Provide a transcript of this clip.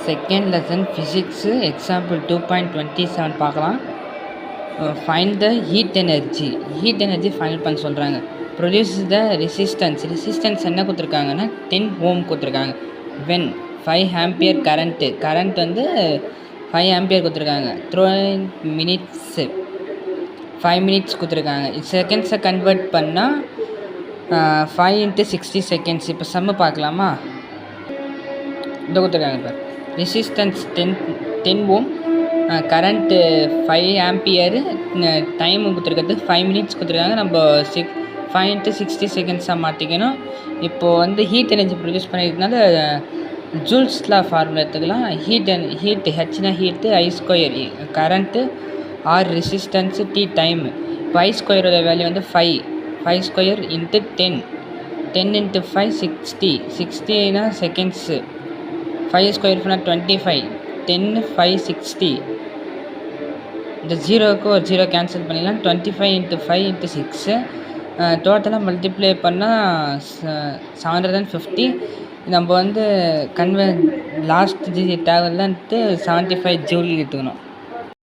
Second lesson physics example 2.27 பார்க்கலாம். Find the heat energy find பண்ண சொல்கிறாங்க. ப்ரொடியூஸ் த ரெசிஸ்டன்ஸ் என்ன கொடுத்துருக்காங்கன்னா 10 ஓம் கொடுத்துருக்காங்க. வென் 5 ஆம்பியர் கரண்ட் வந்து 5 ஆம்பியர் கொடுத்துருக்காங்க. த்ரூ மினிட்ஸு 5 மினிட்ஸ் கொடுத்துருக்காங்க. செகண்ட்ஸை கன்வெர்ட் பண்ணால் 5 × 60 செகண்ட்ஸ். இப்போ சம்மு பார்க்கலாமா? இந்த கொடுத்துருக்காங்க. இப்போ ரெசிஸ்டன்ஸ் 10 ஓம், கரண்ட்டு 5 ஆம்பியரு, டைமு கொடுத்துருக்கிறது 5 மினிட்ஸ் கொடுத்துருக்காங்க. நம்ம 5 × 60 செகண்ட்ஸாக மாற்றிக்கணும். இப்போது வந்து ஹீட் எனர்ஜி ப்ரொடியூஸ் பண்ணிக்கிறதுனால ஜூல்ஸ் லா ஃபார்முலா எடுத்துக்கலாம். ஹீட் ஹெச்னா heat, I² current, R resistance, T time. இப்போ I² வேல்யூ வந்து 5 × 10 × 5 60னா செகண்ட்ஸு. 5² 25, 10 5 60. இந்த ஜீரோவுக்கு ஒரு ஜீரோ கேன்சல் பண்ணிடலாம். 25 × 5 × 6 டோட்டலாக மல்டிப்ளை பண்ணால் 750. நம்ம வந்து லாஸ்ட் டிஜிட் தேவையில்லைன்ட்டு 75 ஜூல் எடுத்துக்கணும்.